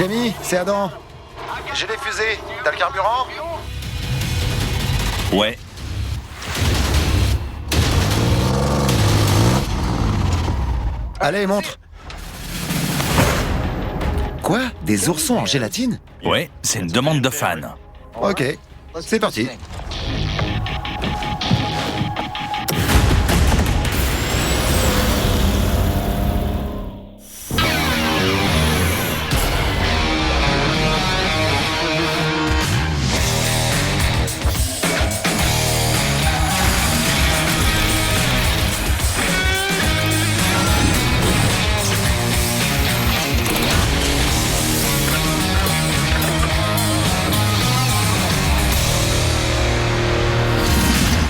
Jamie, c'est Adam. J'ai des fusées. T'as le carburant? Ouais. Allez, montre. Quoi? Des oursons en gélatine? Ouais, c'est une demande de fan. Ok, c'est parti.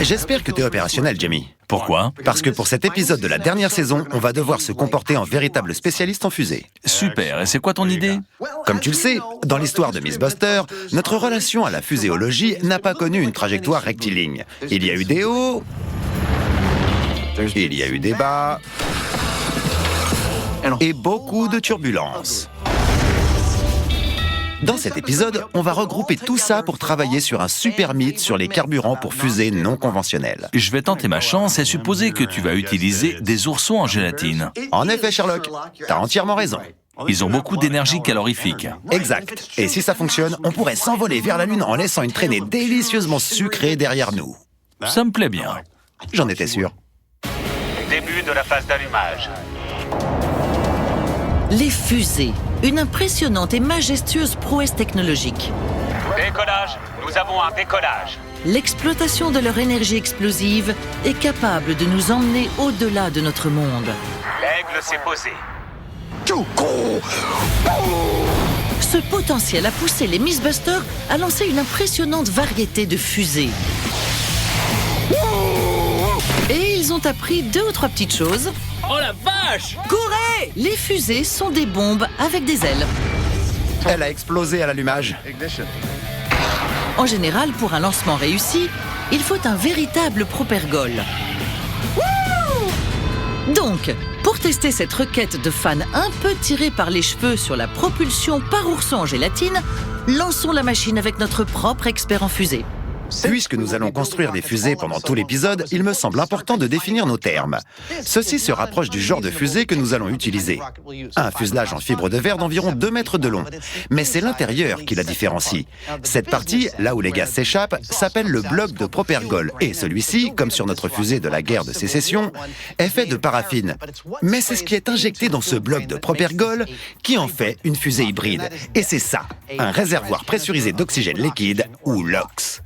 J'espère que t'es opérationnel, Jamie. Pourquoi? Parce que pour cet épisode de la dernière saison, on va devoir se comporter en véritable spécialiste en fusée. Super, et c'est quoi ton idée? Comme tu le sais, dans l'histoire de Miss Buster, notre relation à la fuséologie n'a pas connu une trajectoire rectiligne. Il y a eu des hauts, il y a eu des bas, et beaucoup de turbulences. Dans cet épisode, on va regrouper tout ça pour travailler sur un super mythe sur les carburants pour fusées non conventionnelles. Je vais tenter ma chance et supposer que tu vas utiliser des oursons en gélatine. En effet, Sherlock, t'as entièrement raison. Ils ont beaucoup d'énergie calorifique. Exact. Et si ça fonctionne, on pourrait s'envoler vers la Lune en laissant une traînée délicieusement sucrée derrière nous. Ça me plaît bien. J'en étais sûr. Début de la phase d'allumage. Les fusées, une impressionnante et majestueuse prouesse technologique. Décollage, nous avons un décollage. L'exploitation de leur énergie explosive est capable de nous emmener au-delà de notre monde. L'aigle s'est posé. Ce potentiel a poussé les Miss Buster à lancer une impressionnante variété de fusées. Et ils ont appris 2 ou 3 petites choses. Oh la vache! Courez! Les fusées sont des bombes avec des ailes. Elle a explosé à l'allumage. En général, pour un lancement réussi, il faut un véritable propergol. Donc, pour tester cette requête de fans un peu tirés par les cheveux sur la propulsion par ourson en gélatine, lançons la machine avec notre propre expert en fusée. Puisque nous allons construire des fusées pendant tout l'épisode, il me semble important de définir nos termes. Ceci se rapproche du genre de fusée que nous allons utiliser. Un fuselage en fibre de verre d'environ 2 mètres de long. Mais c'est l'intérieur qui la différencie. Cette partie, là où les gaz s'échappent, s'appelle le bloc de propergol. Et celui-ci, comme sur notre fusée de la guerre de sécession, est fait de paraffine. Mais c'est ce qui est injecté dans ce bloc de propergol qui en fait une fusée hybride. Et c'est ça, un réservoir pressurisé d'oxygène liquide, ou LOX.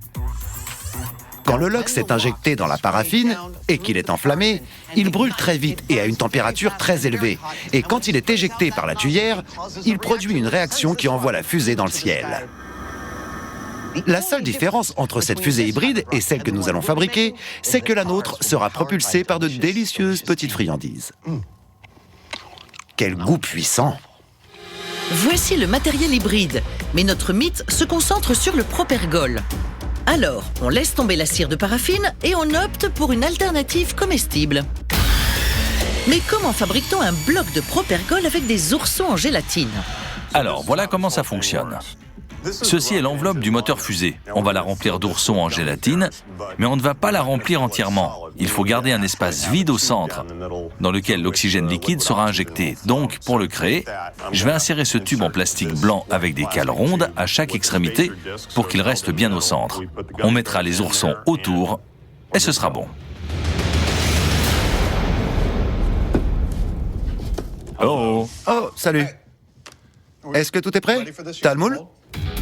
Quand le LOX est injecté dans la paraffine et qu'il est enflammé, il brûle très vite et à une température très élevée. Et quand il est éjecté par la tuyère, il produit une réaction qui envoie la fusée dans le ciel. La seule différence entre cette fusée hybride et celle que nous allons fabriquer, c'est que la nôtre sera propulsée par de délicieuses petites friandises. Quel goût puissant! Voici le matériel hybride, mais notre mythe se concentre sur le propergol. Alors, on laisse tomber la cire de paraffine et on opte pour une alternative comestible. Mais comment fabrique-t-on un bloc de propergol avec des oursons en gélatine? Alors, voilà comment ça fonctionne. Ceci est l'enveloppe du moteur fusée. On va la remplir d'oursons en gélatine, mais on ne va pas la remplir entièrement. Il faut garder un espace vide au centre, dans lequel l'oxygène liquide sera injecté. Donc, pour le créer, je vais insérer ce tube en plastique blanc avec des cales rondes à chaque extrémité pour qu'il reste bien au centre. On mettra les oursons autour et ce sera bon. Oh! Oh, salut! Est-ce que tout est prêt? T'as le moule?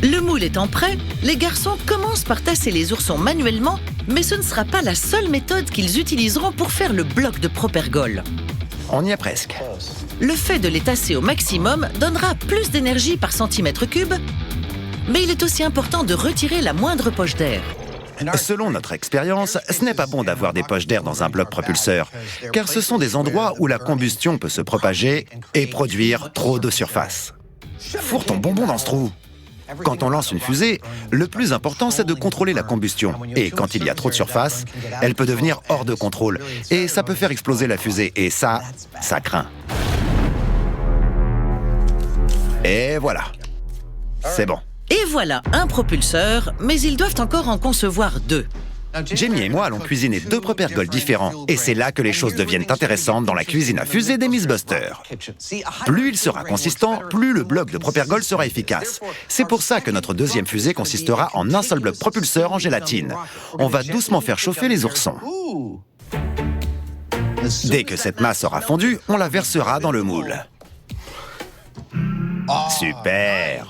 Le moule étant prêt, les garçons commencent par tasser les oursons manuellement, mais ce ne sera pas la seule méthode qu'ils utiliseront pour faire le bloc de propergol. On y est presque. Le fait de les tasser au maximum donnera plus d'énergie par centimètre cube, mais il est aussi important de retirer la moindre poche d'air. Selon notre expérience, ce n'est pas bon d'avoir des poches d'air dans un bloc propulseur, car ce sont des endroits où la combustion peut se propager et produire trop de surface. Fourre ton bonbon dans ce trou. Quand on lance une fusée, le plus important, c'est de contrôler la combustion. Et quand il y a trop de surface, elle peut devenir hors de contrôle. Et ça peut faire exploser la fusée. Et ça craint. Et voilà. C'est bon. Et voilà un propulseur, mais ils doivent encore en concevoir 2. Jamie et moi allons cuisiner 2 Propergold différents. Et c'est là que les choses deviennent intéressantes dans la cuisine à fusée des Mythbusters. Plus il sera consistant, plus le bloc de Propergold sera efficace. C'est pour ça que notre deuxième fusée consistera en un seul bloc propulseur en gélatine. On va doucement faire chauffer les oursons. Dès que cette masse aura fondu, on la versera dans le moule. Super!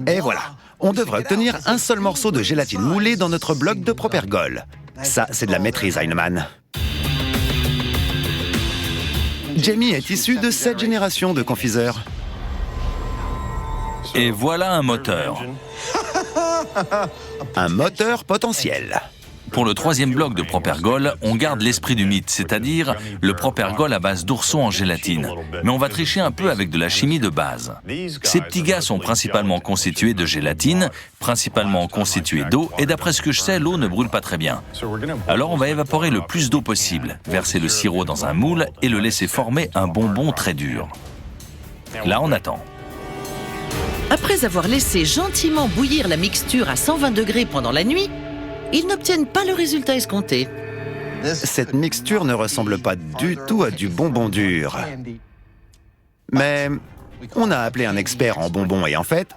Et voilà, on devrait obtenir un seul morceau de gélatine moulée dans notre bloc de Propergold. Ça, c'est de la maîtrise, Heinemann. Jamie est issu de 7 générations de confiseurs. Et voilà un moteur. Un moteur potentiel. Pour le 3e bloc de Propergold, on garde l'esprit du mythe, c'est-à-dire le Propergold à base d'ourson en gélatine. Mais on va tricher un peu avec de la chimie de base. Ces petits gars sont principalement constitués de gélatine, principalement constitués d'eau, et d'après ce que je sais, l'eau ne brûle pas très bien. Alors on va évaporer le plus d'eau possible, verser le sirop dans un moule et le laisser former un bonbon très dur. Là, on attend. Après avoir laissé gentiment bouillir la mixture à 120 degrés pendant la nuit, ils n'obtiennent pas le résultat escompté. Cette mixture ne ressemble pas du tout à du bonbon dur. Mais on a appelé un expert en bonbons et en fait,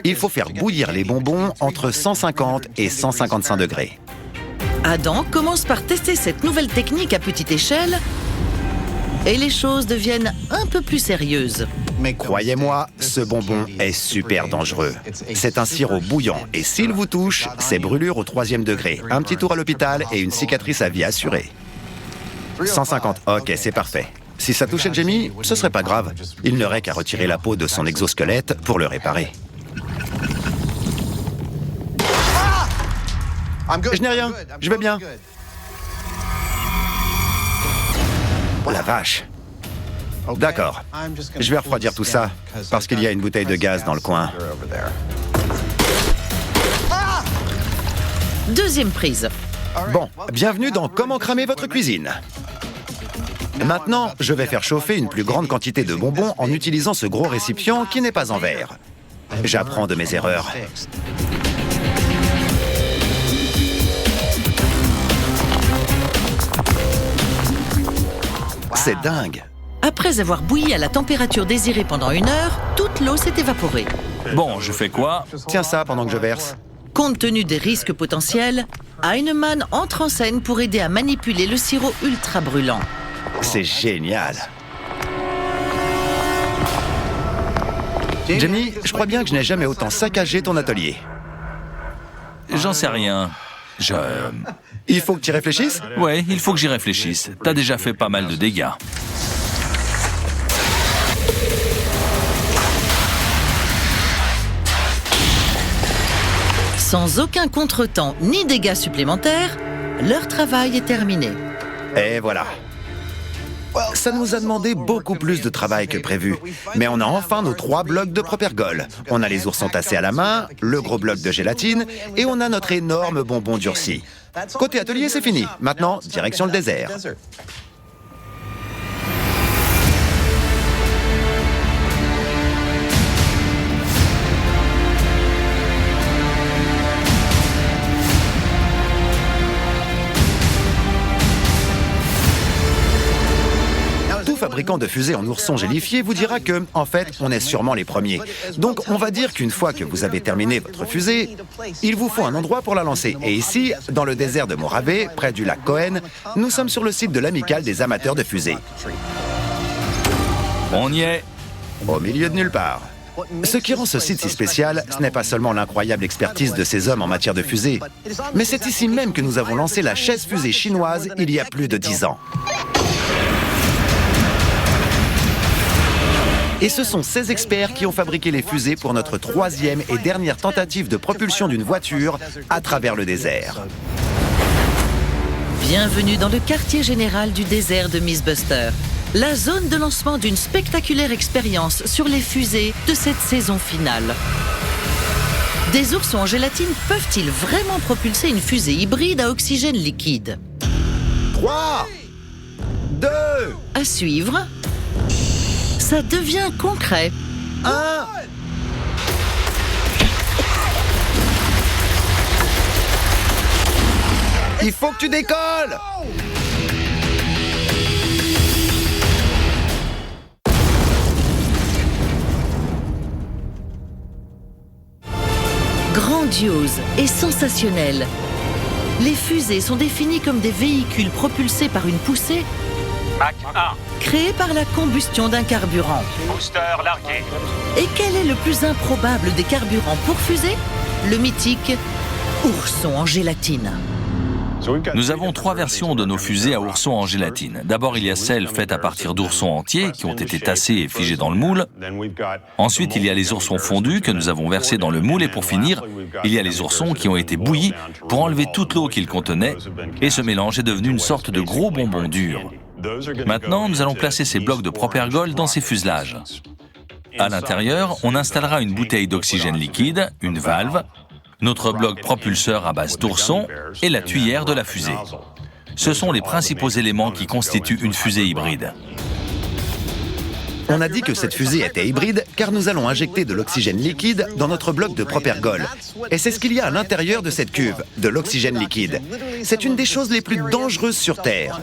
il faut faire bouillir les bonbons entre 150 et 155 degrés. Adam commence par tester cette nouvelle technique à petite échelle et les choses deviennent un peu plus sérieuses. Croyez-moi, ce bonbon est super dangereux. C'est un sirop bouillant et s'il vous touche, c'est brûlure au 3e degré. Un petit tour à l'hôpital et une cicatrice à vie assurée. 150, ok, c'est parfait. Si ça touchait Jamie, ce serait pas grave. Il n'aurait qu'à retirer la peau de son exosquelette pour le réparer. Je n'ai rien, je vais bien. Oh la vache. D'accord. Je vais refroidir tout ça, parce qu'il y a une bouteille de gaz dans le coin. Deuxième prise. Bon, bienvenue dans Comment cramer votre cuisine. Maintenant, je vais faire chauffer une plus grande quantité de bonbons en utilisant ce gros récipient qui n'est pas en verre. J'apprends de mes erreurs. C'est dingue. Après avoir bouilli à la température désirée pendant 1 heure, toute l'eau s'est évaporée. Bon, je fais quoi? Tiens ça pendant que je verse. Compte tenu des risques potentiels, Heinemann entre en scène pour aider à manipuler le sirop ultra brûlant. C'est génial. Jamie, je crois bien que je n'ai jamais autant saccagé ton atelier. J'en sais rien. Il faut que tu y réfléchisses? Ouais, il faut que j'y réfléchisse. T'as déjà fait pas mal de dégâts. Sans aucun contretemps ni dégâts supplémentaires, leur travail est terminé. Et voilà. Ça nous a demandé beaucoup plus de travail que prévu. Mais on a enfin nos 3 blocs de Propergold. On a les oursons tassés à la main, le gros bloc de gélatine, et on a notre énorme bonbon durci. Côté atelier, c'est fini. Maintenant, direction le désert. Fabricant de fusées en ourson gélifié vous dira que, en fait, on est sûrement les premiers. Donc, on va dire qu'une fois que vous avez terminé votre fusée, il vous faut un endroit pour la lancer. Et ici, dans le désert de Mojave, près du lac Cohen, nous sommes sur le site de l'Amicale des amateurs de fusées. On y est. Au milieu de nulle part. Ce qui rend ce site si spécial, ce n'est pas seulement l'incroyable expertise de ces hommes en matière de fusées, mais c'est ici même que nous avons lancé la chaise fusée chinoise il y a plus de 10 ans. Et ce sont ces experts qui ont fabriqué les fusées pour notre 3e et dernière tentative de propulsion d'une voiture à travers le désert. Bienvenue dans le quartier général du désert de Mythbusters, la zone de lancement d'une spectaculaire expérience sur les fusées de cette saison finale. Des oursons en gélatine peuvent-ils vraiment propulser une fusée hybride à oxygène liquide? 3, 2, À suivre. Ça devient concret. 1... Il faut que tu décolles! Grandiose et sensationnelle, les fusées sont définies comme des véhicules propulsés par une poussée Mach 1, créée par la combustion d'un carburant. booster largué. Et quel est le plus improbable des carburants pour fusée? Le mythique ourson en gélatine. Nous avons 3 versions de nos fusées à ourson en gélatine. D'abord, il y a celles faites à partir d'oursons entiers qui ont été tassés et figés dans le moule. Ensuite, il y a les oursons fondus que nous avons versés dans le moule. Et pour finir, il y a les oursons qui ont été bouillis pour enlever toute l'eau qu'ils contenaient. Et ce mélange est devenu une sorte de gros bonbon dur. Maintenant, nous allons placer ces blocs de propergol dans ces fuselages. À l'intérieur, on installera une bouteille d'oxygène liquide, une valve, notre bloc propulseur à base d'ourson et la tuyère de la fusée. Ce sont les principaux éléments qui constituent une fusée hybride. On a dit que cette fusée était hybride car nous allons injecter de l'oxygène liquide dans notre bloc de propergol. Et c'est ce qu'il y a à l'intérieur de cette cuve, de l'oxygène liquide. C'est une des choses les plus dangereuses sur Terre.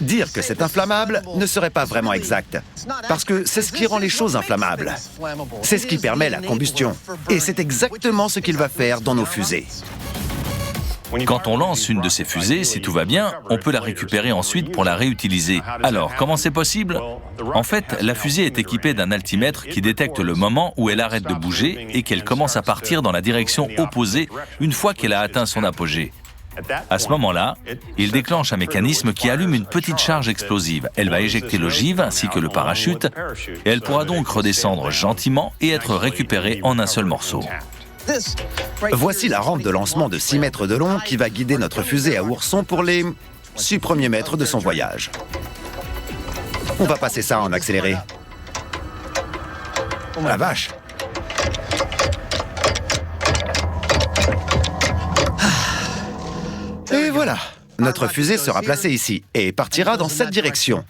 Dire que c'est inflammable ne serait pas vraiment exact, parce que c'est ce qui rend les choses inflammables. C'est ce qui permet la combustion. Et c'est exactement ce qu'il va faire dans nos fusées. Quand on lance une de ces fusées, si tout va bien, on peut la récupérer ensuite pour la réutiliser. Alors, comment c'est possible? En fait, la fusée est équipée d'un altimètre qui détecte le moment où elle arrête de bouger et qu'elle commence à partir dans la direction opposée une fois qu'elle a atteint son apogée. À ce moment-là, il déclenche un mécanisme qui allume une petite charge explosive. Elle va éjecter l'ogive ainsi que le parachute et elle pourra donc redescendre gentiment et être récupérée en un seul morceau. Voici la rampe de lancement de 6 mètres de long qui va guider notre fusée à ourson pour les 6 premiers mètres de son voyage. On va passer ça en accéléré. La vache! Et voilà, notre fusée sera placée ici et partira dans cette direction.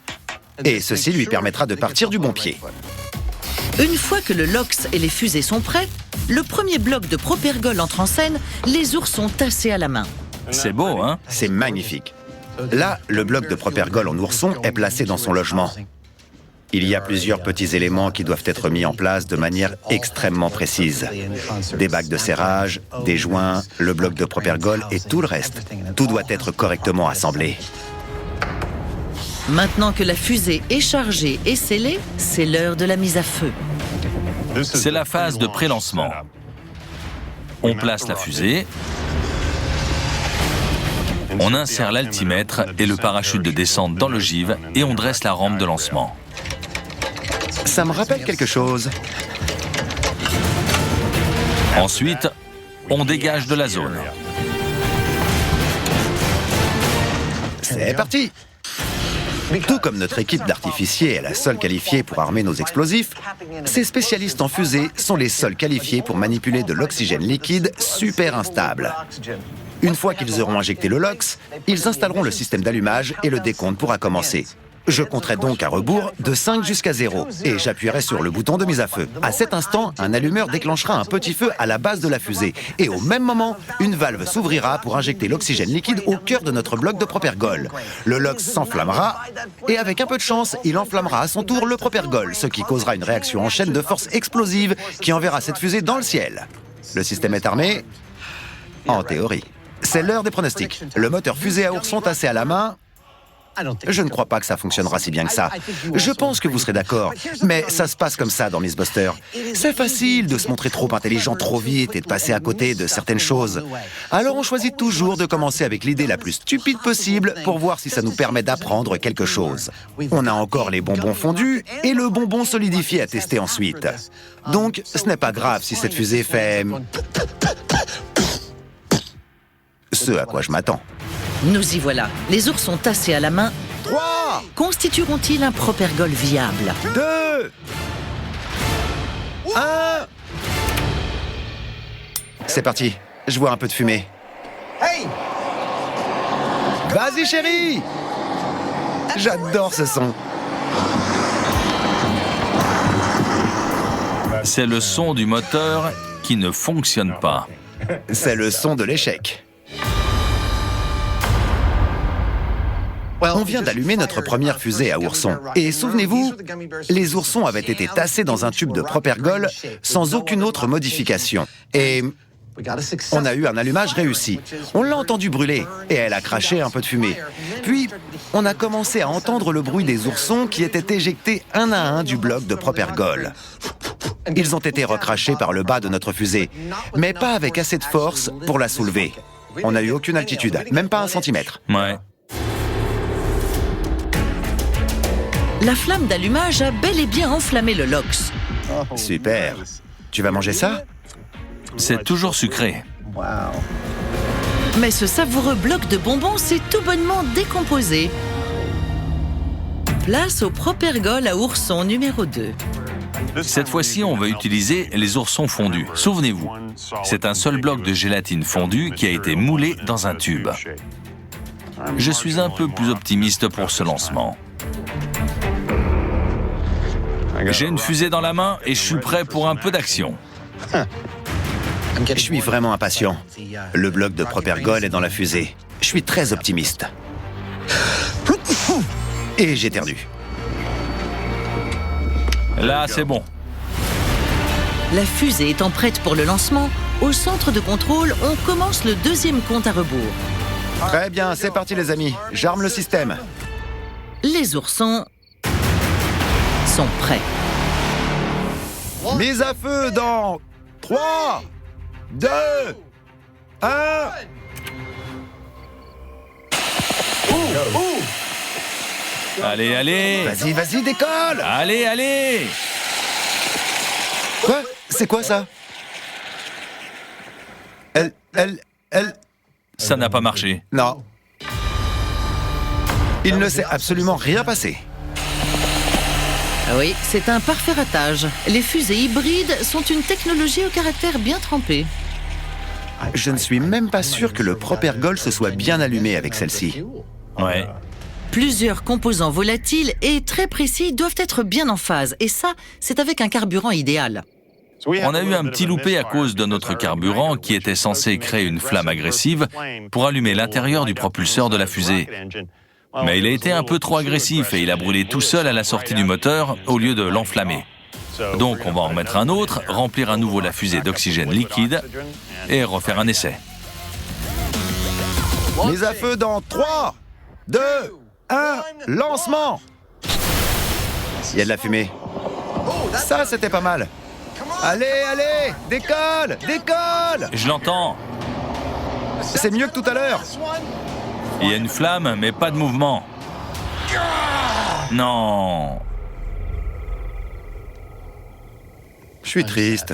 Et ceci lui permettra de partir du bon pied. Une fois que le LOX et les fusées sont prêts, le premier bloc de propergol entre en scène, les oursons tassés à la main. C'est beau, hein? C'est magnifique. Là, le bloc de propergol en ourson est placé dans son logement. Il y a plusieurs petits éléments qui doivent être mis en place de manière extrêmement précise. Des bacs de serrage, des joints, le bloc de propergol et tout le reste. Tout doit être correctement assemblé. Maintenant que la fusée est chargée et scellée, c'est l'heure de la mise à feu. C'est la phase de pré-lancement. On place la fusée, on insère l'altimètre et le parachute de descente dans l'ogive et on dresse la rampe de lancement. Ça me rappelle quelque chose. Ensuite, on dégage de la zone. C'est parti! Tout comme notre équipe d'artificiers est la seule qualifiée pour armer nos explosifs, ces spécialistes en fusée sont les seuls qualifiés pour manipuler de l'oxygène liquide super instable. Une fois qu'ils auront injecté le LOX, ils installeront le système d'allumage et le décompte pourra commencer. Je compterai donc à rebours de 5 jusqu'à 0 et j'appuierai sur le bouton de mise à feu. À cet instant, un allumeur déclenchera un petit feu à la base de la fusée et au même moment, une valve s'ouvrira pour injecter l'oxygène liquide au cœur de notre bloc de propergol. Le LOX s'enflammera et avec un peu de chance, il enflammera à son tour le propergol, ce qui causera une réaction en chaîne de force explosive qui enverra cette fusée dans le ciel. Le système est armé? En théorie. C'est l'heure des pronostics. Le moteur fusée à ourson tassé à la main. Je ne crois pas que ça fonctionnera si bien que ça. Je pense que vous serez d'accord, mais ça se passe comme ça dans Mythbusters. C'est facile de se montrer trop intelligent trop vite et de passer à côté de certaines choses. Alors on choisit toujours de commencer avec l'idée la plus stupide possible pour voir si ça nous permet d'apprendre quelque chose. On a encore les bonbons fondus et le bonbon solidifié à tester ensuite. Donc ce n'est pas grave si cette fusée fait... ce à quoi je m'attends. Nous y voilà. Les oursons tassés à la main 3, constitueront-ils un propergol viable? 2, 1... C'est parti. Je vois un peu de fumée. Hey! Vas-y, chérie! J'adore ce son. C'est le son du moteur qui ne fonctionne pas. C'est le son de l'échec. On vient d'allumer notre première fusée à oursons. Et souvenez-vous, les oursons avaient été tassés dans un tube de propergol sans aucune autre modification. Et on a eu un allumage réussi. On l'a entendu brûler et elle a craché un peu de fumée. Puis, on a commencé à entendre le bruit des oursons qui étaient éjectés un à un du bloc de propergol. Ils ont été recrachés par le bas de notre fusée, mais pas avec assez de force pour la soulever. On n'a eu aucune altitude, même pas 1 centimètre. Ouais. La flamme d'allumage a bel et bien enflammé le LOX. Super. Tu vas manger ça? C'est toujours sucré. Mais ce savoureux bloc de bonbons s'est tout bonnement décomposé. Place au propergol à ourson numéro 2. Cette fois-ci, on va utiliser les oursons fondus. Souvenez-vous, c'est un seul bloc de gélatine fondue qui a été moulé dans un tube. Je suis un peu plus optimiste pour ce lancement. J'ai une fusée dans la main et je suis prêt pour un peu d'action. Je suis vraiment impatient. Le bloc de propergol est dans la fusée. Je suis très optimiste. Et j'éternue. Là, c'est bon. La fusée étant prête pour le lancement, au centre de contrôle, on commence le deuxième compte à rebours. Très bien, c'est parti les amis. J'arme le système. Les oursons sont prêts. Mise à feu dans 3, 2, 1... Allez, allez! Vas-y, vas-y, décolle! Allez, allez! Quoi? C'est quoi ça? Elle... Ça n'a pas marché. Non. Il ne s'est absolument rien passé. Oui, c'est un parfait ratage. Les fusées hybrides sont une technologie au caractère bien trempé. Je ne suis même pas sûr que le propergol se soit bien allumé avec celle-ci. Ouais. Plusieurs composants volatiles et très précis doivent être bien en phase. Et ça, c'est avec un carburant idéal. On a eu un petit loupé à cause de notre carburant qui était censé créer une flamme agressive pour allumer l'intérieur du propulseur de la fusée. Mais il a été un peu trop agressif et il a brûlé tout seul à la sortie du moteur au lieu de l'enflammer. Donc on va en remettre un autre, remplir à nouveau la fusée d'oxygène liquide et refaire un essai. Mise à feu dans 3, 2, 1, lancement! Il y a de la fumée. Ça, c'était pas mal. Allez, allez, décolle, décolle! Je l'entends. C'est mieux que tout à l'heure. Il y a une flamme, mais pas de mouvement. Non. Je suis triste.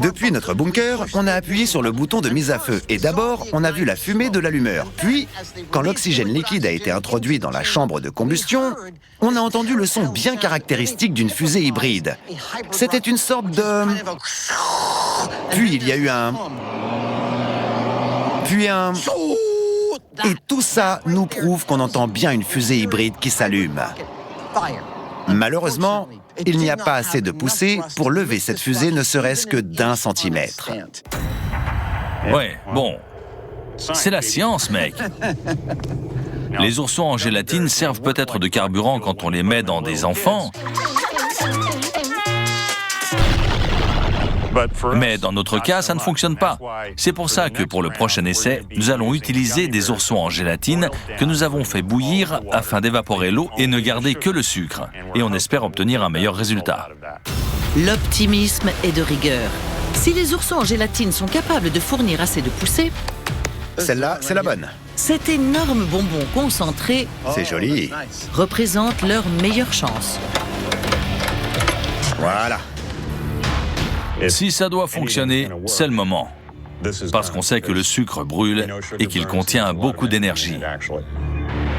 Depuis notre bunker, on a appuyé sur le bouton de mise à feu et d'abord, on a vu la fumée de l'allumeur. Puis, quand l'oxygène liquide a été introduit dans la chambre de combustion, on a entendu le son bien caractéristique d'une fusée hybride. C'était une sorte de... Puis il y a eu un... Et tout ça nous prouve qu'on entend bien une fusée hybride qui s'allume. Malheureusement, il n'y a pas assez de poussée pour lever cette fusée ne serait-ce que d'1 centimètre. Ouais, bon. C'est la science, mec. Les oursons en gélatine servent peut-être de carburant quand on les met dans des enfants. Mais dans notre cas, ça ne fonctionne pas. C'est pour ça que pour le prochain essai, nous allons utiliser des oursons en gélatine que nous avons fait bouillir afin d'évaporer l'eau et ne garder que le sucre. Et on espère obtenir un meilleur résultat. L'optimisme est de rigueur. Si les oursons en gélatine sont capables de fournir assez de poussée, Celle-là, c'est la bonne. cet énorme bonbon concentré C'est joli. représente leur meilleure chance. Voilà. Si ça doit fonctionner, c'est le moment. Parce qu'on sait que le sucre brûle et qu'il contient beaucoup d'énergie.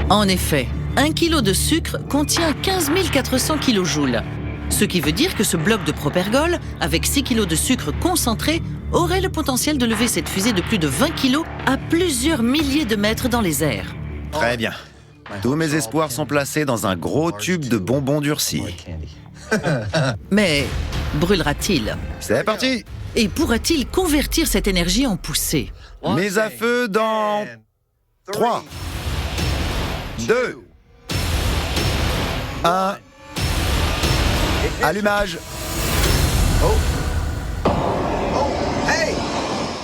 En effet, 1 kg de sucre contient 15 400 kJ. Ce qui veut dire que ce bloc de propergol, avec 6 kg de sucre concentré, aurait le potentiel de lever cette fusée de plus de 20 kg à plusieurs milliers de mètres dans les airs. Très bien. Tous mes espoirs sont placés dans un gros tube de bonbons durcis. Mais brûlera-t-il? C'est parti! Et pourra-t-il convertir cette énergie en poussée? Mise à feu dans 3, 2, 1. Allumage.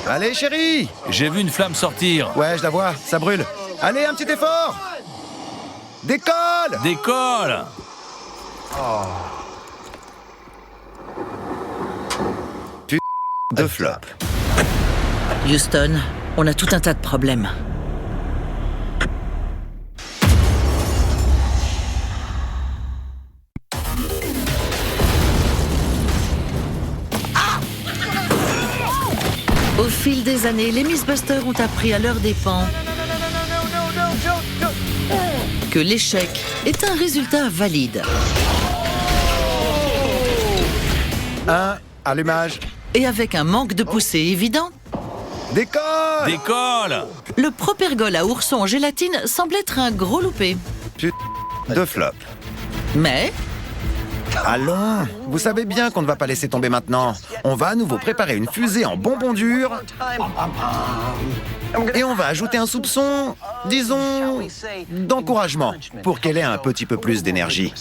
Allez, chérie! J'ai vu une flamme sortir. Ouais, je la vois, ça brûle. Allez, un petit effort! Décolle! Décolle! De flop. Houston, on a tout un tas de problèmes. Au fil des années, les Mythbusters ont appris à leurs dépens que l'échec est un résultat valide. Allumage. Et avec un manque de poussée évident, Décolle! Décolle! le propergol à ourson en gélatine semble être un gros loupé. De flop. Mais Allons, vous savez bien qu'on ne va pas laisser tomber maintenant. On va à nouveau préparer une fusée en bonbons durs. Et on va ajouter un soupçon, disons, d'encouragement, pour qu'elle ait un petit peu plus d'énergie.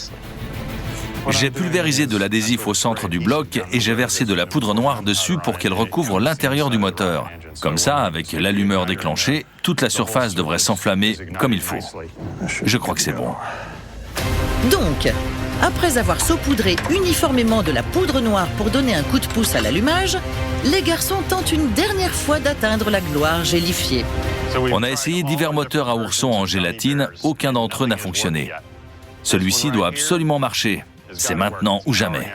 J'ai pulvérisé de l'adhésif au centre du bloc et j'ai versé de la poudre noire dessus pour qu'elle recouvre l'intérieur du moteur. Comme ça, avec l'allumeur déclenché, toute la surface devrait s'enflammer comme il faut. Je crois que c'est bon. donc, après avoir saupoudré uniformément de la poudre noire pour donner un coup de pouce à l'allumage, les garçons tentent une dernière fois d'atteindre la gloire gélifiée. On a essayé divers moteurs à ourson en gélatine, aucun d'entre eux n'a fonctionné. Celui-ci doit absolument marcher. C'est maintenant ou jamais.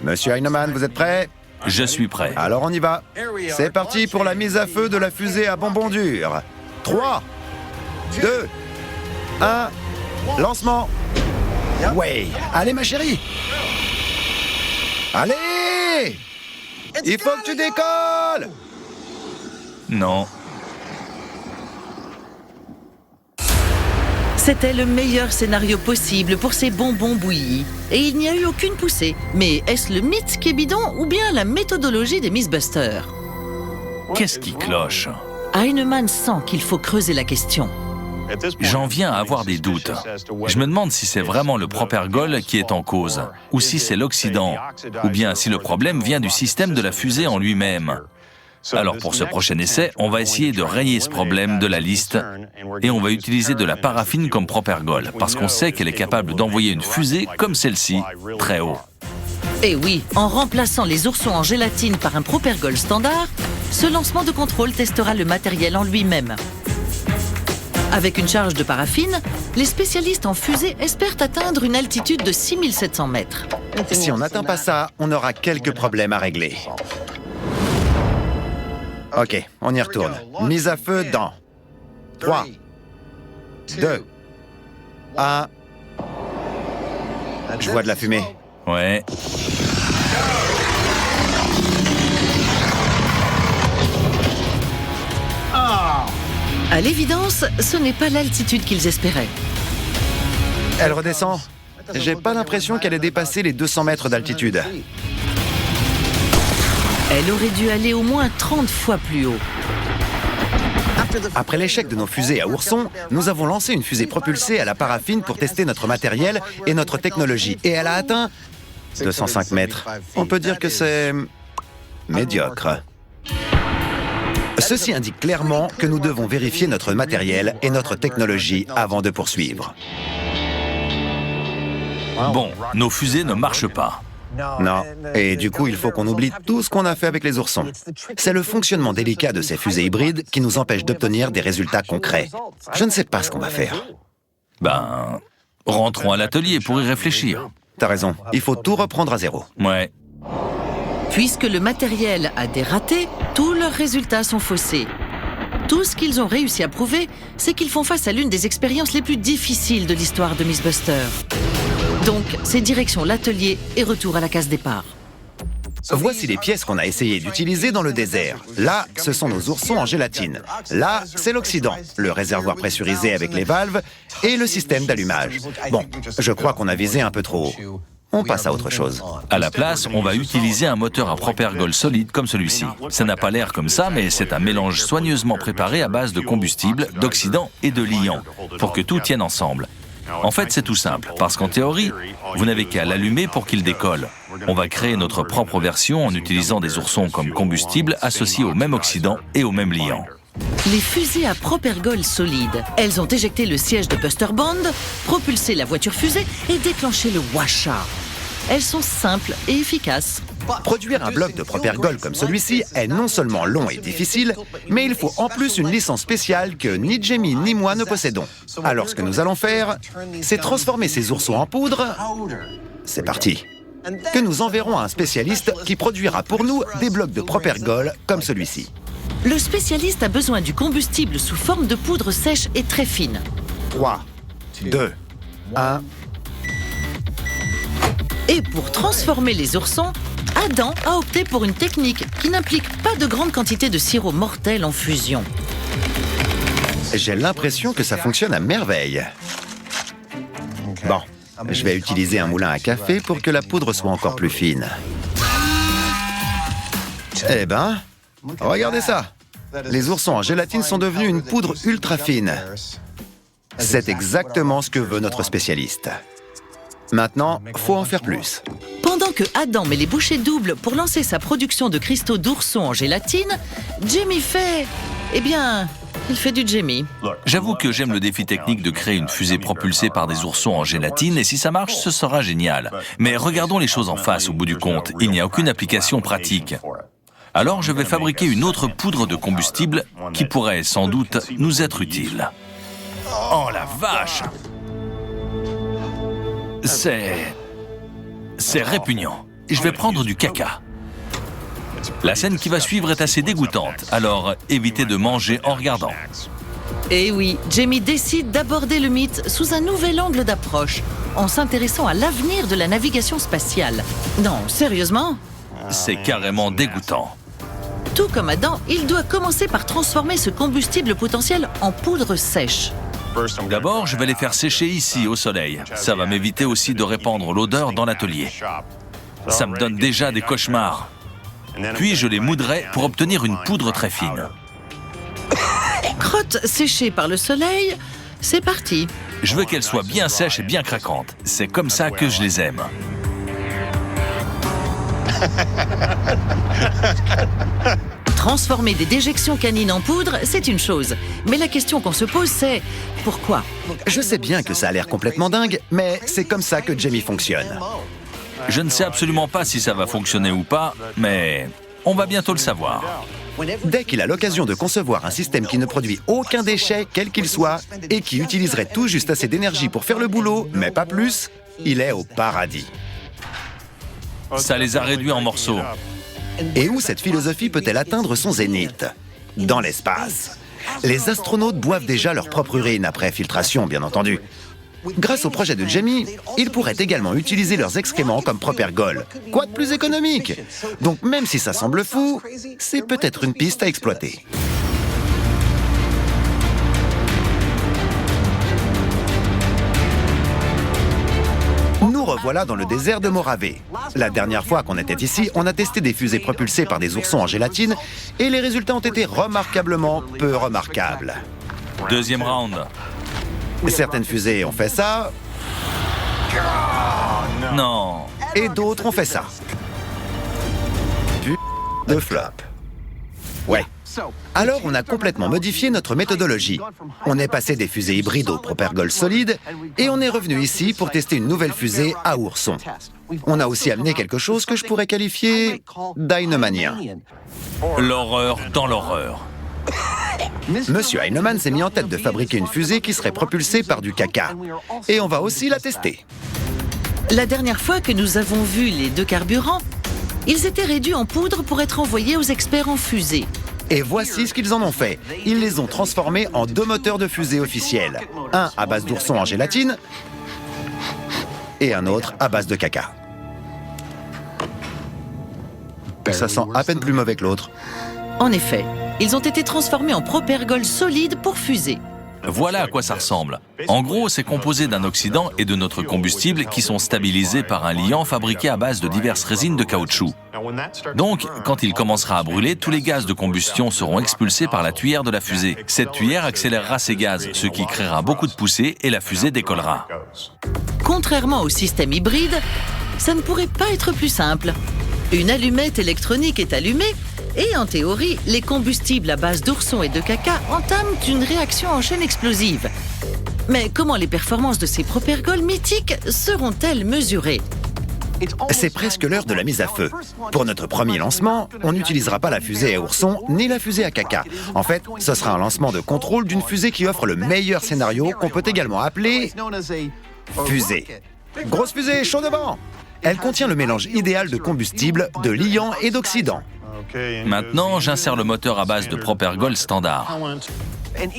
Monsieur Heinemann, vous êtes prêt? Je suis prêt. Alors on y va. C'est parti pour la mise à feu de la fusée à bonbons durs. 3, 2, 1, lancement. Ouais, allez ma chérie. Allez! Il faut que tu décolles! Non. C'était le meilleur scénario possible pour ces bonbons bouillis. Et il n'y a eu aucune poussée. Mais est-ce le mythe qui est bidon ou bien la méthodologie des Mythbusters? Qu'est-ce qui cloche? Heinemann sent qu'il faut creuser la question. J'en viens à avoir des doutes. Je me demande si c'est vraiment le propergol qui est en cause, ou si c'est l'oxydant, ou bien si le problème vient du système de la fusée en lui-même. Alors pour ce prochain essai, on va essayer de rayer ce problème de la liste et on va utiliser de la paraffine comme propergol, parce qu'on sait qu'elle est capable d'envoyer une fusée comme celle-ci, très haut. Et oui, en remplaçant les oursons en gélatine par un propergol standard, ce lancement de contrôle testera le matériel en lui-même. Avec une charge de paraffine, les spécialistes en fusée espèrent atteindre une altitude de 6700 mètres. Si on n'atteint pas ça, on aura quelques problèmes à régler. Ok, on y retourne. Mise à feu dans 3, 2, 1. Je vois de la fumée. Ouais. À l'évidence, ce n'est pas l'altitude qu'ils espéraient. Elle redescend. J'ai pas l'impression qu'elle ait dépassé les 200 mètres d'altitude. Elle aurait dû aller au moins 30 fois plus haut. Après l'échec de nos fusées à ourson, nous avons lancé une fusée propulsée à la paraffine pour tester notre matériel et notre technologie. Et elle a atteint 205 mètres. On peut dire que c'est médiocre. Ceci indique clairement que nous devons vérifier notre matériel et notre technologie avant de poursuivre. Bon, nos fusées ne marchent pas. Non. Et du coup, il faut qu'on oublie tout ce qu'on a fait avec les oursons. C'est le fonctionnement délicat de ces fusées hybrides qui nous empêche d'obtenir des résultats concrets. Je ne sais pas ce qu'on va faire. Ben, rentrons à l'atelier pour y réfléchir. T'as raison, il faut tout reprendre à zéro. Ouais. Puisque le matériel a des ratés, tous leurs résultats sont faussés. Tout ce qu'ils ont réussi à prouver, c'est qu'ils font face à l'une des expériences les plus difficiles de l'histoire de Mythbusters. Donc, c'est direction l'atelier et retour à la case départ. Voici les pièces qu'on a essayé d'utiliser dans le désert. Là, ce sont nos oursons en gélatine. Là, c'est l'oxydant, le réservoir pressurisé avec les valves et le système d'allumage. Bon, je crois qu'on a visé un peu trop haut. on passe à autre chose. À la place, on va utiliser un moteur à propergol solide comme celui-ci. Ça n'a pas l'air comme ça, mais c'est un mélange soigneusement préparé à base de combustible, d'oxydants et de liants, pour que tout tienne ensemble. En fait, c'est tout simple, parce qu'en théorie, vous n'avez qu'à l'allumer pour qu'il décolle. On va créer notre propre version en utilisant des oursons comme combustible associés au même oxydant et au même liant. Les fusées à propergol solide. Elles ont éjecté le siège de Buster Bond, propulsé la voiture fusée et déclenché le Washa. Elles sont simples et efficaces. Produire un bloc de propergol comme celui-ci est non seulement long et difficile, mais il faut en plus une licence spéciale que ni Jamie ni moi ne possédons. Alors ce que nous allons faire, c'est transformer ces oursons en poudre. C'est parti. Que nous enverrons à un spécialiste qui produira pour nous des blocs de propergol comme celui-ci. Le spécialiste a besoin du combustible sous forme de poudre sèche et très fine. 3, 2, 1... Et pour transformer les oursons, Adam a opté pour une technique qui n'implique pas de grande quantité de sirop mortel en fusion. J'ai l'impression que ça fonctionne à merveille. Bon, je vais utiliser un moulin à café pour que la poudre soit encore plus fine. Eh ben, regardez ça. Les oursons en gélatine sont devenus une poudre ultra fine. C'est exactement ce que veut notre spécialiste. Maintenant, faut en faire plus. Pendant que Adam met les bouchées doubles pour lancer sa production de cristaux d'ourson en gélatine, Jamie fait... Eh bien, il fait du Jamie. J'avoue que j'aime le défi technique de créer une fusée propulsée par des oursons en gélatine, et si ça marche, ce sera génial. Mais regardons les choses en face, au bout du compte. Il n'y a aucune application pratique. Alors je vais fabriquer une autre poudre de combustible qui pourrait sans doute nous être utile. Oh la vache! C'est répugnant. Je vais prendre du caca. La scène qui va suivre est assez dégoûtante, alors évitez de manger en regardant. Et oui, Jamie décide d'aborder le mythe sous un nouvel angle d'approche, en s'intéressant à l'avenir de la navigation spatiale. Non, sérieusement? C'est carrément dégoûtant. Tout comme Adam, il doit commencer par transformer ce combustible potentiel en poudre sèche. D'abord, je vais les faire sécher ici, au soleil. Ça va m'éviter aussi de répandre l'odeur dans l'atelier. Ça me donne déjà des cauchemars. Puis je les moudrai pour obtenir une poudre très fine. Crotte séchée par le soleil, c'est parti. Je veux qu'elles soient bien sèches et bien craquantes. C'est comme ça que je les aime. Transformer des déjections canines en poudre, c'est une chose. Mais la question qu'on se pose, c'est pourquoi? Je sais bien que ça a l'air complètement dingue, mais c'est comme ça que Jamie fonctionne. Je ne sais absolument pas si ça va fonctionner ou pas, mais on va bientôt le savoir. Dès qu'il a l'occasion de concevoir un système qui ne produit aucun déchet, quel qu'il soit, et qui utiliserait tout juste assez d'énergie pour faire le boulot, mais pas plus, il est au paradis. Ça les a réduits en morceaux. Et où cette philosophie peut-elle atteindre son zénith? Dans l'espace. Les astronautes boivent déjà leur propre urine après filtration, bien entendu. Grâce au projet de Jamie, ils pourraient également utiliser leurs excréments comme propergol. Quoi de plus économique? Donc même si ça semble fou, c'est peut-être une piste à exploiter. Nous revoilà dans le désert de Morave. La dernière fois qu'on était ici, on a testé des fusées propulsées par des oursons en gélatine et les résultats ont été remarquablement peu remarquables. Deuxième round. Certaines fusées ont fait ça, Non. et d'autres ont fait ça. De flop. Ouais. Alors on a complètement modifié notre méthodologie. On est passé des fusées hybrides au propergol solide et on est revenu ici pour tester une nouvelle fusée à ourson. On a aussi amené quelque chose que je pourrais qualifier d'heinemanien. L'horreur dans l'horreur. Monsieur Heinemann s'est mis en tête de fabriquer une fusée qui serait propulsée par du caca. Et on va aussi la tester. La dernière fois que nous avons vu les deux carburants, ils étaient réduits en poudre pour être envoyés aux experts en fusée. Et voici ce qu'ils en ont fait. Ils les ont transformés en deux moteurs de fusée officiels. Un à base d'ourson en gélatine et un autre à base de caca. Ça sent à peine plus mauvais que l'autre. En effet, ils ont été transformés en propergol solide pour fusée. Voilà à quoi ça ressemble. En gros, c'est composé d'un oxydant et de notre combustible qui sont stabilisés par un liant fabriqué à base de diverses résines de caoutchouc. Donc, quand il commencera à brûler, tous les gaz de combustion seront expulsés par la tuyère de la fusée. Cette tuyère accélérera ces gaz, ce qui créera beaucoup de poussée et la fusée décollera. Contrairement au système hybride, ça ne pourrait pas être plus simple. Une allumette électronique est allumée et en théorie, les combustibles à base d'oursons et de caca entament une réaction en chaîne explosive. Mais comment les performances de ces propergols mythiques seront-elles mesurées? C'est presque l'heure de la mise à feu. Pour notre premier lancement, on n'utilisera pas la fusée à ourson ni la fusée à caca. En fait, ce sera un lancement de contrôle d'une fusée qui offre le meilleur scénario qu'on peut également appeler fusée. Grosse fusée, chaud devant! Elle contient le mélange idéal de combustible, de liant et d'oxydant. Maintenant, j'insère le moteur à base de propergol standard.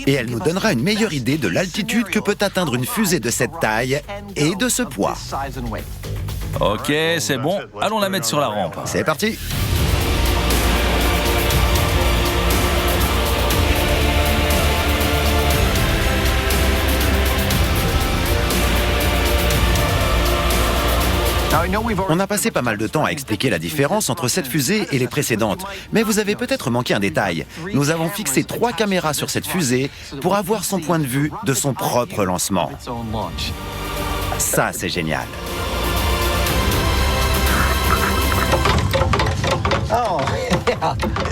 Et elle nous donnera une meilleure idée de l'altitude que peut atteindre une fusée de cette taille et de ce poids. Ok, c'est bon, allons la mettre sur la rampe. C'est parti! On a passé pas mal de temps à expliquer la différence entre cette fusée et les précédentes, mais vous avez peut-être manqué un détail. Nous avons fixé 3 caméras sur cette fusée pour avoir son point de vue de son propre lancement. Ça, c'est génial.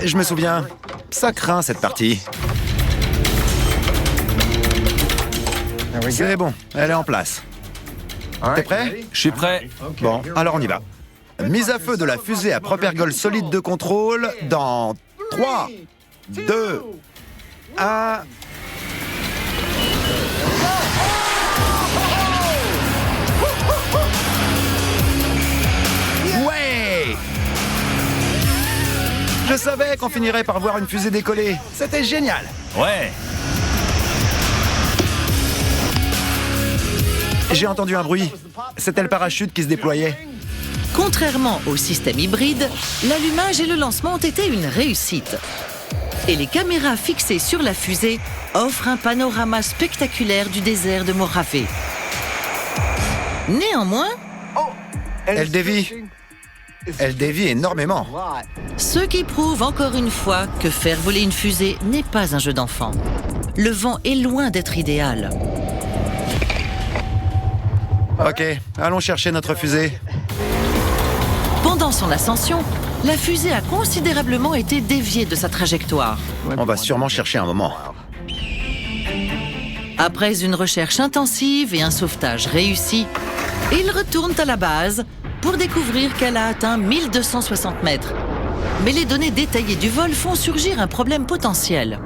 Je me souviens, ça craint cette partie. C'est bon, elle est en place. T'es prêt? Je suis prêt. Bon, alors on y va. Mise à feu de la fusée à propergol solide de contrôle dans 3, 2, 1... Ouais! Je savais qu'on finirait par voir une fusée décoller. C'était génial. Ouais. J'ai entendu un bruit. C'était le parachute qui se déployait. Contrairement au système hybride, l'allumage et le lancement ont été une réussite. Et les caméras fixées sur la fusée offrent un panorama spectaculaire du désert de Mojave. Néanmoins, Elle dévie. Elle dévie énormément. ce qui prouve encore une fois que faire voler une fusée n'est pas un jeu d'enfant. Le vent est loin d'être idéal. Ok, allons chercher notre fusée. Pendant son ascension, la fusée a considérablement été déviée de sa trajectoire. On va sûrement chercher un moment. Après une recherche intensive et un sauvetage réussi, ils retournent à la base pour découvrir qu'elle a atteint 1260 mètres. Mais les données détaillées du vol font surgir un problème potentiel.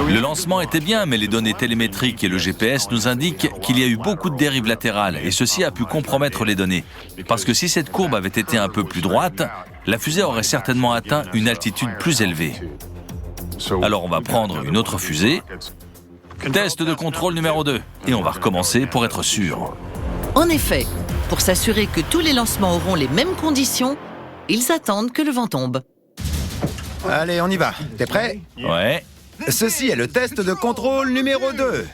Le lancement était bien, mais les données télémétriques et le GPS nous indiquent qu'il y a eu beaucoup de dérives latérales et ceci a pu compromettre les données. Parce que si cette courbe avait été un peu plus droite, la fusée aurait certainement atteint une altitude plus élevée. Alors on va prendre une autre fusée. Test de contrôle numéro 2. Et on va recommencer pour être sûr. En effet, pour s'assurer que tous les lancements auront les mêmes conditions, ils attendent que le vent tombe. Allez, on y va. T'es prêt? Ouais. Ceci est le test de contrôle numéro 2.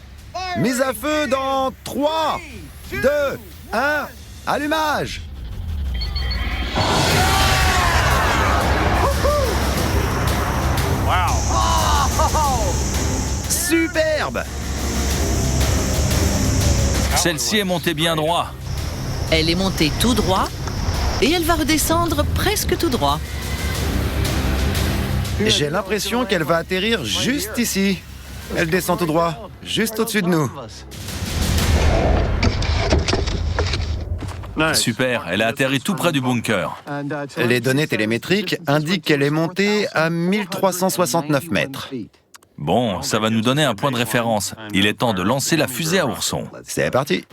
Mise à feu dans 3, 2, 1, allumage! Superbe! Celle-ci est montée bien droit. Elle est montée tout droit et elle va redescendre presque tout droit. J'ai l'impression qu'elle va atterrir juste ici. Elle descend tout droit, juste au-dessus de nous. Super, elle a atterri tout près du bunker. Les données télémétriques indiquent qu'elle est montée à 1369 mètres. Bon, ça va nous donner un point de référence. Il est temps de lancer la fusée à ourson. C'est parti.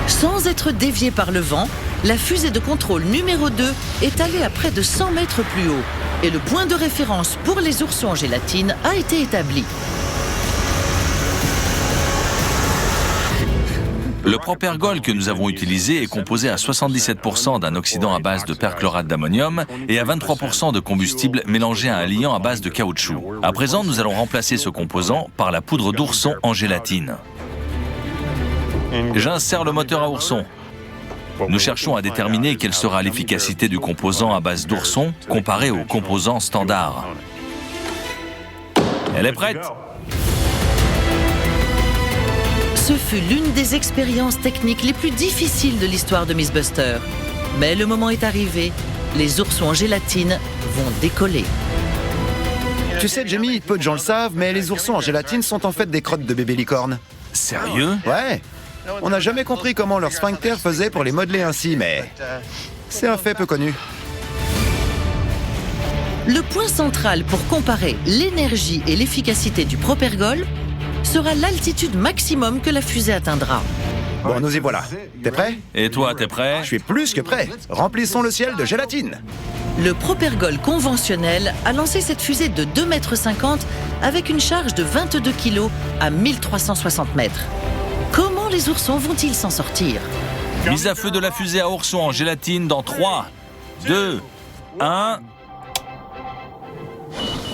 Sans être déviée par le vent, la fusée de contrôle numéro 2 est allée à près de 100 mètres plus haut. Et le point de référence pour les oursons en gélatine a été établi. Le propergol que nous avons utilisé est composé à 77% d'un oxydant à base de perchlorate d'ammonium et à 23% de combustible mélangé à un liant à base de caoutchouc. À présent, nous allons remplacer ce composant par la poudre d'ourson en gélatine. J'insère le moteur à ourson. Nous cherchons à déterminer quelle sera l'efficacité du composant à base d'ourson comparé au composant standard. Elle est prête ? Ce fut l'une des expériences techniques les plus difficiles de l'histoire de Mythbusters. Mais le moment est arrivé. Les oursons en gélatine vont décoller. Tu sais, Jamie, peu de gens le savent, mais les oursons en gélatine sont en fait des crottes de bébés licornes. Sérieux ? Ouais. On n'a jamais compris comment leur sphincter faisait pour les modeler ainsi, mais c'est un fait peu connu. Le point central pour comparer l'énergie et l'efficacité du propergol sera l'altitude maximum que la fusée atteindra. Bon, nous y voilà. T'es prêt? Et toi, t'es prêt ? Je suis plus que prêt. Remplissons le ciel de gélatine. Le propergol conventionnel a lancé cette fusée de 2,50 m avec une charge de 22 kg à 1360 mètres. Comment les oursons vont-ils s'en sortir? Mise à feu de la fusée à ourson en gélatine dans 3, 2, 1...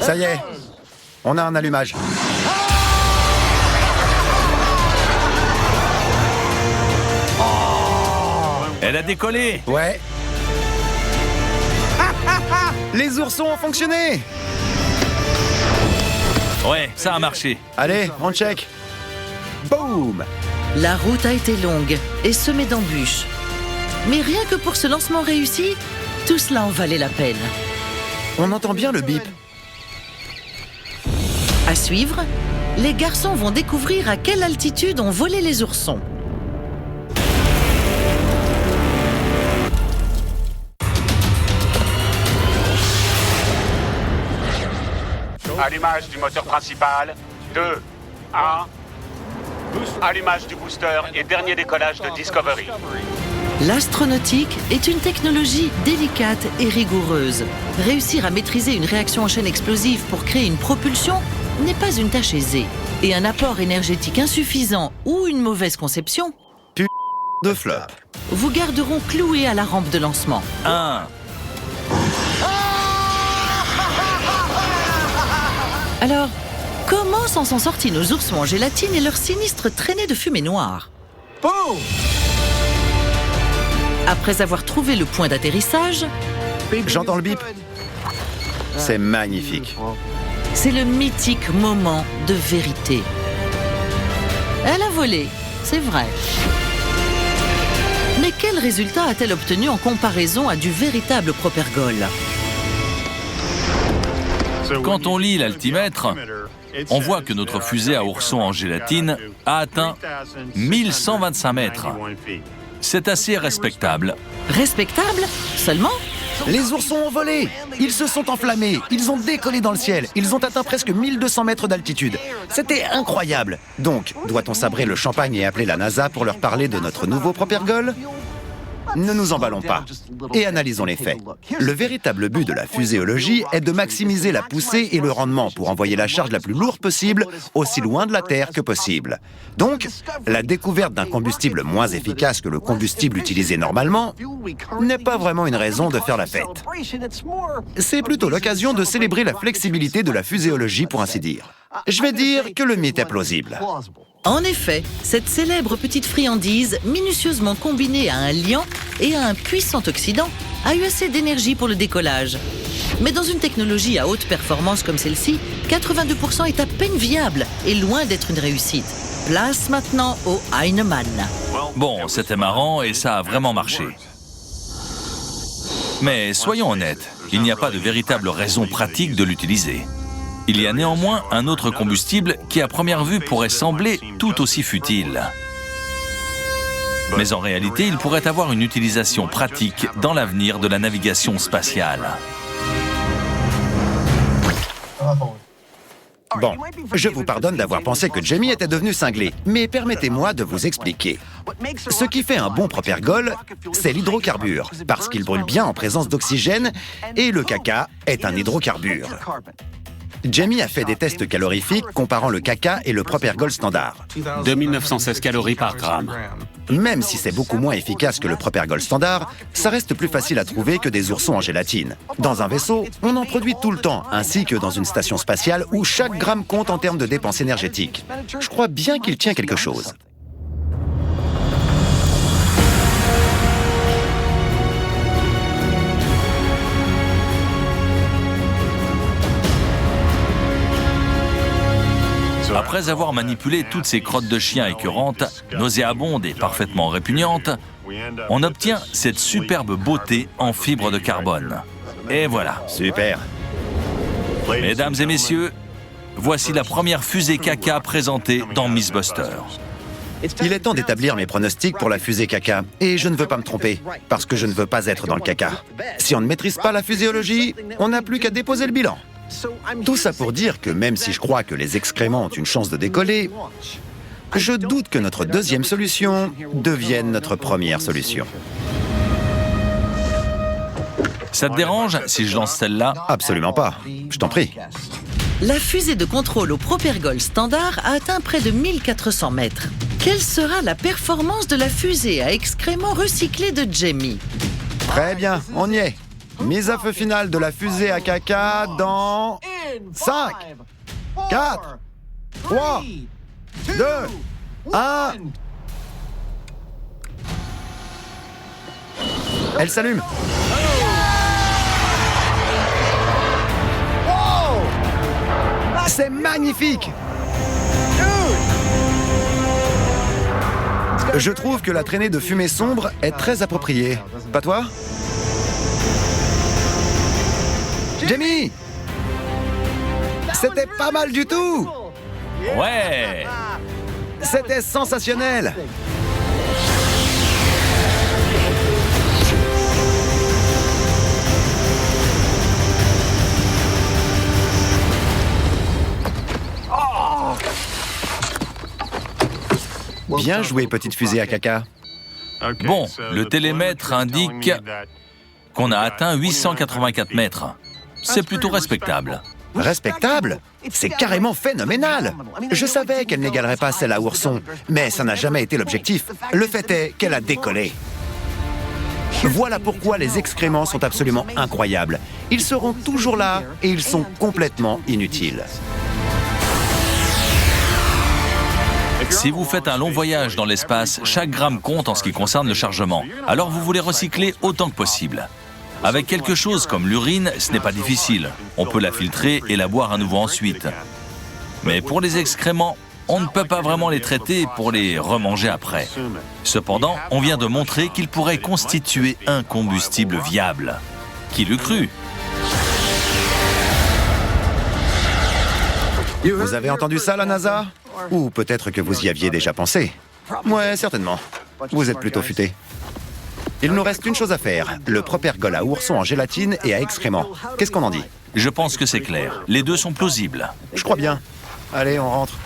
Ça y est, on a un allumage. Elle a décollé. Ouais. Les oursons ont fonctionné. Ouais, ça a marché. Allez, on check. Boum. La route a été longue et semée d'embûches. Mais rien que pour ce lancement réussi, tout cela en valait la peine. On entend bien le bip. À suivre, les garçons vont découvrir à quelle altitude ont volé les oursons. Allumage du moteur principal. 2, 1. Allumage du booster et dernier décollage de Discovery. L'astronautique est une technologie délicate et rigoureuse. Réussir à maîtriser une réaction en chaîne explosive pour créer une propulsion n'est pas une tâche aisée. Et un apport énergétique insuffisant ou une mauvaise conception De flop. vous garderont cloué à la rampe de lancement. 1. Alors, comment s'en sont sortis nos oursons en gélatine et leur sinistre traînée de fumée noire? Après avoir trouvé le point d'atterrissage, J'entends le bip. C'est magnifique. c'est le mythique moment de vérité. Elle a volé, c'est vrai. Mais quel résultat a-t-elle obtenu en comparaison à du véritable propergol? Quand on lit l'altimètre, on voit que notre fusée à ourson en gélatine a atteint 1125 mètres. C'est assez respectable. Respectable? Seulement? Les oursons ont volé. Ils se sont enflammés. Ils ont décollé dans le ciel. Ils ont atteint presque 1200 mètres d'altitude. C'était incroyable. Donc, doit-on sabrer le champagne et appeler la NASA pour leur parler de notre nouveau propergol? Ne nous emballons pas et analysons les faits. Le véritable but de la fuséologie est de maximiser la poussée et le rendement pour envoyer la charge la plus lourde possible aussi loin de la Terre que possible. Donc, la découverte d'un combustible moins efficace que le combustible utilisé normalement n'est pas vraiment une raison de faire la fête. C'est plutôt l'occasion de célébrer la flexibilité de la fuséologie, pour ainsi dire. Je vais dire que le mythe est plausible. En effet, cette célèbre petite friandise, minutieusement combinée à un liant et à un puissant oxydant, a eu assez d'énergie pour le décollage. Mais dans une technologie à haute performance comme celle-ci, 82% est à peine viable et loin d'être une réussite. Place maintenant au Heinemann. Bon, c'était marrant et ça a vraiment marché. Mais soyons honnêtes, il n'y a pas de véritable raison pratique de l'utiliser. Il y a néanmoins un autre combustible qui, à première vue, pourrait sembler tout aussi futile. Mais en réalité, il pourrait avoir une utilisation pratique dans l'avenir de la navigation spatiale. Bon, je vous pardonne d'avoir pensé que Jamie était devenu cinglé, mais permettez-moi de vous expliquer. Ce qui fait un bon propergol, c'est l'hydrocarbure, parce qu'il brûle bien en présence d'oxygène, et le caca est un hydrocarbure. Jamie a fait des tests calorifiques comparant le caca et le propergol standard. 2916 calories par gramme. Même si c'est beaucoup moins efficace que le Propergol standard, ça reste plus facile à trouver que des oursons en gélatine. Dans un vaisseau, on en produit tout le temps, ainsi que dans une station spatiale où chaque gramme compte en termes de dépenses énergétiques. Je crois bien qu'il tient quelque chose. Après avoir manipulé toutes ces crottes de chien écœurantes, nauséabondes et parfaitement répugnantes, on obtient cette superbe beauté en fibre de carbone. Et voilà. Super. Mesdames et messieurs, voici la première fusée caca présentée dans Mythbusters. Il est temps d'établir mes pronostics pour la fusée caca. Et je ne veux pas me tromper, parce que je ne veux pas être dans le caca. Si on ne maîtrise pas la physiologie, on n'a plus qu'à déposer le bilan. Tout ça pour dire que même si je crois que les excréments ont une chance de décoller, je doute que notre deuxième solution devienne notre première solution. Ça te dérange si je lance celle-là? Absolument pas. Je t'en prie. La fusée de contrôle au Propergol standard a atteint près de 1400 mètres. Quelle sera la performance de la fusée à excréments recyclés de Jamie? Très bien, on y est. Mise à feu finale de la fusée à caca dans 5, 4, 3, 2, 1. Elle s'allume. C'est magnifique! Je trouve que la traînée de fumée sombre est très appropriée. Pas toi? Jamie! C'était pas mal du tout! Ouais! C'était sensationnel! Bien joué, petite fusée à caca. Bon, le télémètre indique qu'on a atteint 884 mètres. C'est plutôt respectable. Respectable? C'est carrément phénoménal! Je savais qu'elle n'égalerait pas celle à Ourson, mais ça n'a jamais été l'objectif. Le fait est qu'elle a décollé. Voilà pourquoi les excréments sont absolument incroyables. Ils seront toujours là et ils sont complètement inutiles. Si vous faites un long voyage dans l'espace, chaque gramme compte en ce qui concerne le chargement. Alors vous voulez recycler autant que possible. Avec quelque chose comme l'urine, ce n'est pas difficile. On peut la filtrer et la boire à nouveau ensuite. Mais pour les excréments, on ne peut pas vraiment les traiter pour les remanger après. Cependant, on vient de montrer qu'ils pourraient constituer un combustible viable. Qui l'eût cru? Vous avez entendu ça, la NASA? Ou peut-être que vous y aviez déjà pensé. Ouais, certainement. Vous êtes plutôt futé. Il nous reste une chose à faire, le Propergol à ourson en gélatine et à excréments. Qu'est-ce qu'on en dit? Je pense que c'est clair. Les deux sont plausibles. Je crois bien. Allez, on rentre.